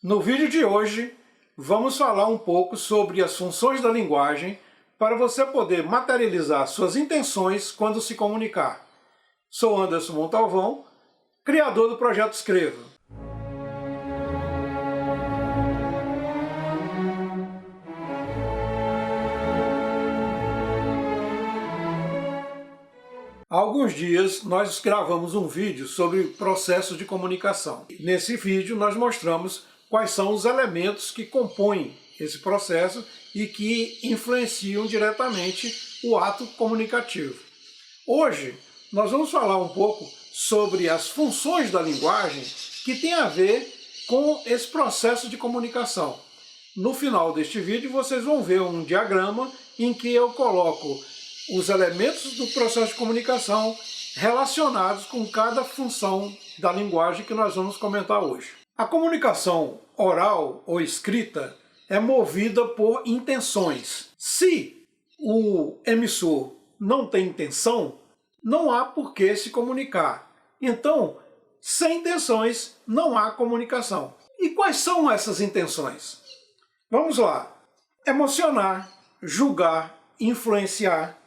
No vídeo de hoje, vamos falar um pouco sobre as funções da linguagem para você poder materializar suas intenções quando se comunicar. Sou Anderson Montalvão, criador do Projeto Escreva. Há alguns dias nós gravamos um vídeo sobre processo de comunicação. Nesse vídeo nós mostramos quais são os elementos que compõem esse processo e que influenciam diretamente o ato comunicativo. Hoje nós vamos falar um pouco sobre as funções da linguagem que tem a ver com esse processo de comunicação. No final deste vídeo vocês vão ver um diagrama em que eu coloco os elementos do processo de comunicação relacionados com cada função da linguagem que nós vamos comentar hoje. A comunicação oral ou escrita é movida por intenções. Se o emissor não tem intenção, não há por que se comunicar. Então, sem intenções, não há comunicação. E quais são essas intenções? Vamos lá. Emocionar, julgar, influenciar,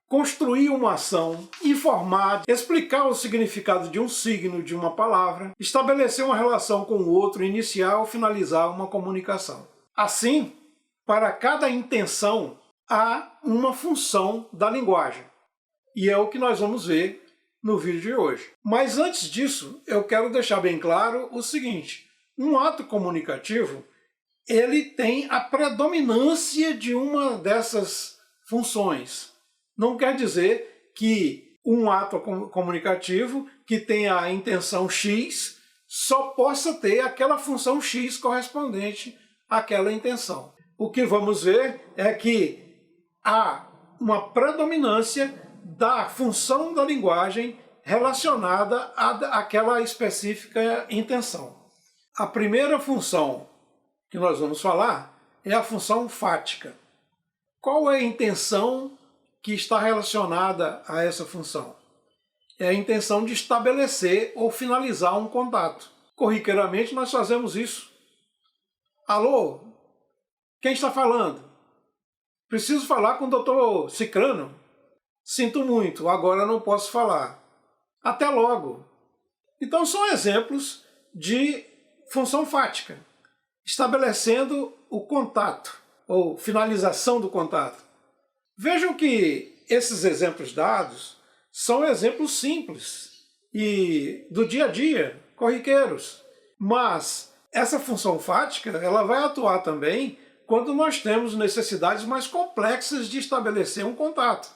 construir uma ação, informar, explicar o significado de um signo, de uma palavra, estabelecer uma relação com o outro, iniciar ou finalizar uma comunicação. Assim, para cada intenção, há uma função da linguagem. E é o que nós vamos ver no vídeo de hoje. Mas antes disso, eu quero deixar bem claro o seguinte: um ato comunicativo, ele tem a predominância de uma dessas funções. Não quer dizer que um ato comunicativo que tenha a intenção X só possa ter aquela função X correspondente àquela intenção. O que vamos ver é que há uma predominância da função da linguagem relacionada àquela específica intenção. A primeira função que nós vamos falar é a função fática. Qual é a intenção que está relacionada a essa função? É a intenção de estabelecer ou finalizar um contato. Corriqueiramente nós fazemos isso. Alô? Quem está falando? Preciso falar com o doutor Cicrano? Sinto muito, agora não posso falar. Até logo. Então são exemplos de função fática, estabelecendo o contato, ou finalização do contato. Vejam que esses exemplos dados são exemplos simples e do dia a dia, corriqueiros. Mas essa função fática ela vai atuar também quando nós temos necessidades mais complexas de estabelecer um contato.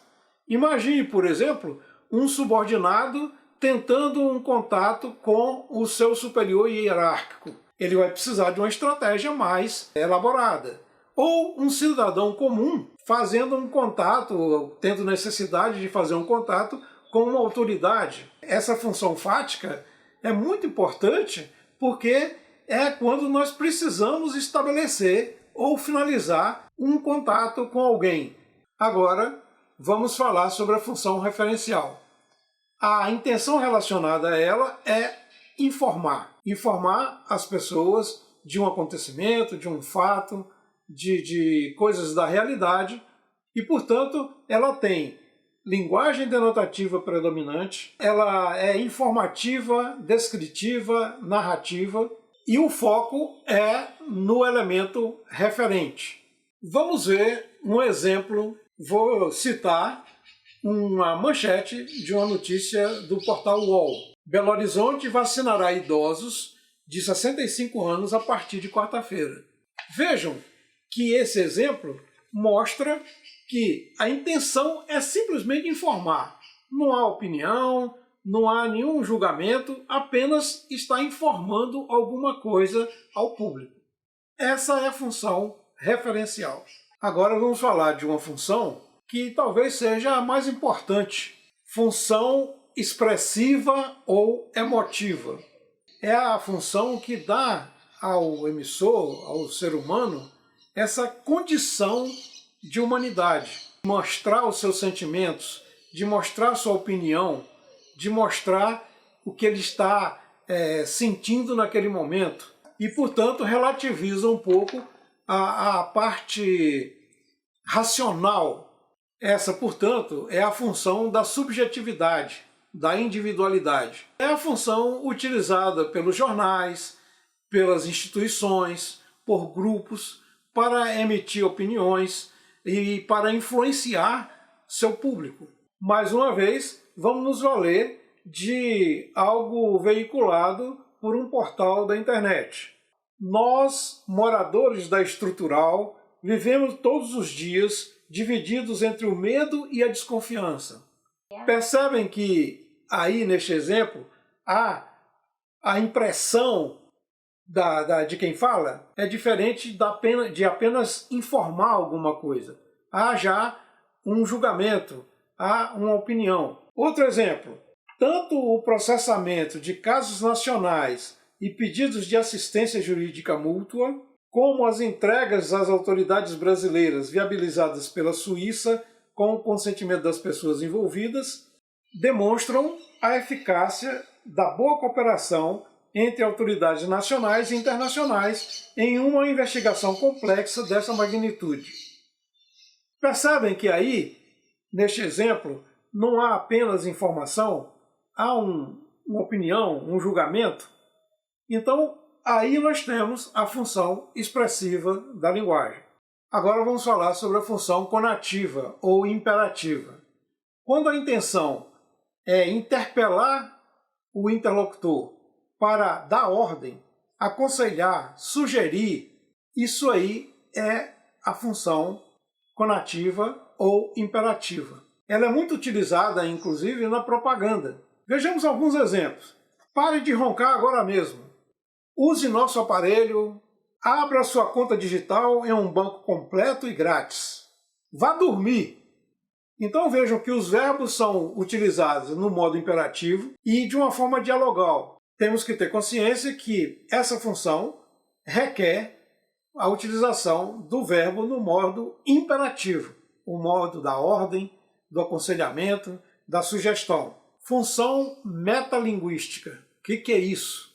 Imagine, por exemplo, um subordinado tentando um contato com o seu superior hierárquico. Ele vai precisar de uma estratégia mais elaborada. Ou um cidadão comum fazendo um contato, tendo necessidade de fazer um contato com uma autoridade. Essa função fática é muito importante porque é quando nós precisamos estabelecer ou finalizar um contato com alguém. Agora, vamos falar sobre a função referencial. A intenção relacionada a ela é informar. Informar as pessoas de um acontecimento, de um fato, de coisas da realidade e, portanto, ela tem linguagem denotativa predominante, ela é informativa, descritiva, narrativa e o foco é no elemento referente. Vamos ver um exemplo, vou citar uma manchete de uma notícia do portal UOL. Belo Horizonte vacinará idosos de 65 anos a partir de quarta-feira. Vejam que esse exemplo mostra que a intenção é simplesmente informar. Não há opinião, não há nenhum julgamento, apenas está informando alguma coisa ao público. Essa é a função referencial. Agora vamos falar de uma função que talvez seja a mais importante. Função expressiva ou emotiva. É a função que dá ao emissor, ao ser humano, essa condição de humanidade, de mostrar os seus sentimentos, de mostrar sua opinião, de mostrar o que ele está sentindo naquele momento. e, portanto, relativiza um pouco a parte racional. Essa, portanto, é a função da subjetividade, da individualidade. É a função utilizada pelos jornais, pelas instituições, por grupos, para emitir opiniões e para influenciar seu público. Mais uma vez, vamos nos valer de algo veiculado por um portal da internet. Nós, moradores da estrutural, vivemos todos os dias divididos entre o medo e a desconfiança. Percebem que aí, neste exemplo, a impressão de quem fala é diferente de apenas informar alguma coisa. Há já um julgamento, há uma opinião. Outro exemplo, tanto o processamento de casos nacionais e pedidos de assistência jurídica mútua, como as entregas às autoridades brasileiras viabilizadas pela Suíça com o consentimento das pessoas envolvidas, demonstram a eficácia da boa cooperação entre autoridades nacionais e internacionais em uma investigação complexa dessa magnitude. Percebem que aí, neste exemplo, não há apenas informação, há uma opinião, um julgamento. Então, aí nós temos a função expressiva da linguagem. Agora vamos falar sobre a função conativa ou imperativa. Quando a intenção é interpelar o interlocutor para dar ordem, aconselhar, sugerir, isso aí é a função conativa ou imperativa. Ela é muito utilizada, inclusive, na propaganda. Vejamos alguns exemplos. Pare de roncar agora mesmo. Use nosso aparelho. Abra sua conta digital em um banco completo e grátis. Vá dormir. Então vejam que os verbos são utilizados no modo imperativo e de uma forma dialogal. Temos que ter consciência que essa função requer a utilização do verbo no modo imperativo, o modo da ordem, do aconselhamento, da sugestão. Função metalinguística. O que é isso?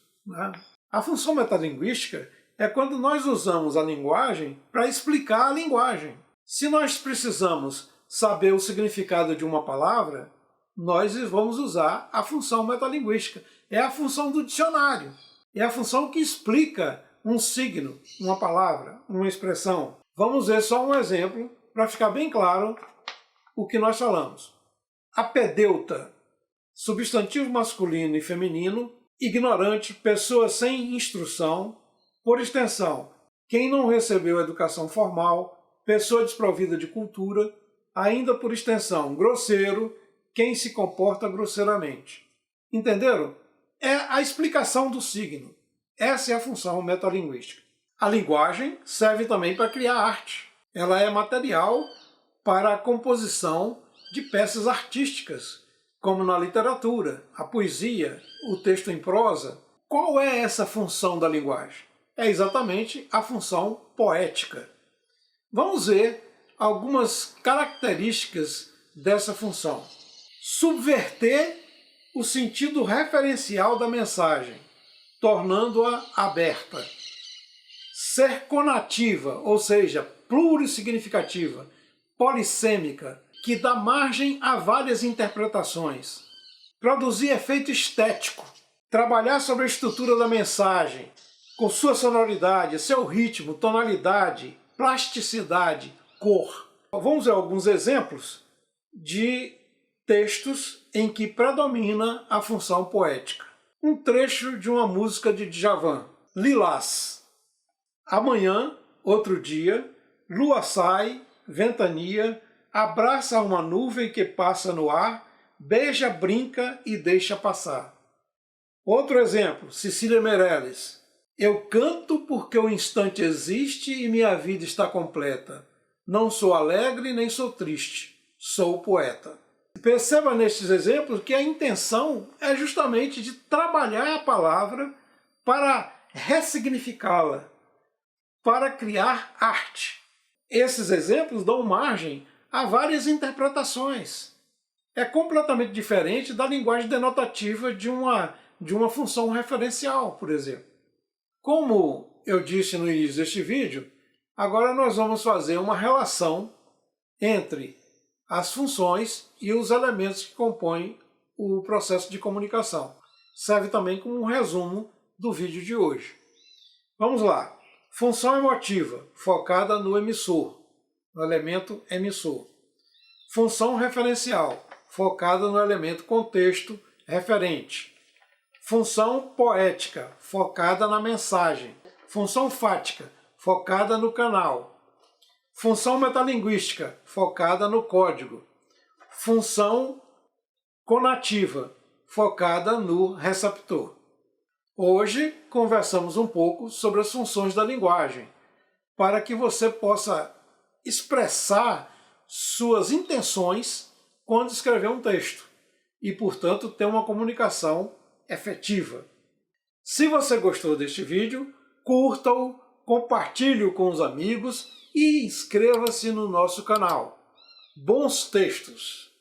A função metalinguística é quando nós usamos a linguagem para explicar a linguagem. Se nós precisamos saber o significado de uma palavra, nós vamos usar a função metalinguística. É a função do dicionário. É a função que explica um signo, uma palavra, uma expressão. Vamos ver só um exemplo para ficar bem claro o que nós falamos. Apedeuta, substantivo masculino e feminino, ignorante, pessoa sem instrução, por extensão, quem não recebeu educação formal, pessoa desprovida de cultura, ainda por extensão, grosseiro, quem se comporta grosseiramente. Entenderam? É a explicação do signo. Essa é a função metalinguística. A linguagem serve também para criar arte. Ela é material para a composição de peças artísticas, como na literatura, a poesia, o texto em prosa. Qual é essa função da linguagem? É exatamente a função poética. Vamos ver algumas características dessa função. Subverter o sentido referencial da mensagem, tornando-a aberta. Ser conativa, ou seja, plurissignificativa, polissêmica, que dá margem a várias interpretações. Produzir efeito estético. Trabalhar sobre a estrutura da mensagem, com sua sonoridade, seu ritmo, tonalidade, plasticidade, cor. Vamos ver alguns exemplos de textos em que predomina a função poética. Um trecho de uma música de Djavan. Lilás. Amanhã, outro dia, lua sai, ventania, abraça uma nuvem que passa no ar, beija, brinca e deixa passar. Outro exemplo, Cecília Meirelles. Eu canto porque o instante existe e minha vida está completa. Não sou alegre nem sou triste, sou poeta. Perceba nestes exemplos que a intenção é justamente de trabalhar a palavra para ressignificá-la, para criar arte. Esses exemplos dão margem a várias interpretações. É completamente diferente da linguagem denotativa de uma função referencial, por exemplo. Como eu disse no início deste vídeo, agora nós vamos fazer uma relação entre as funções e os elementos que compõem o processo de comunicação. Serve também como um resumo do vídeo de hoje. Vamos lá. Função emotiva, focada no emissor, no elemento emissor. Função referencial, focada no elemento contexto referente. Função poética, focada na mensagem. Função fática, focada no canal. Função metalinguística, focada no código. Função conativa, focada no receptor. Hoje conversamos um pouco sobre as funções da linguagem, para que você possa expressar suas intenções quando escrever um texto e, portanto, ter uma comunicação efetiva. Se você gostou deste vídeo, curta-o, compartilhe-o com os amigos e inscreva-se no nosso canal. Bons textos!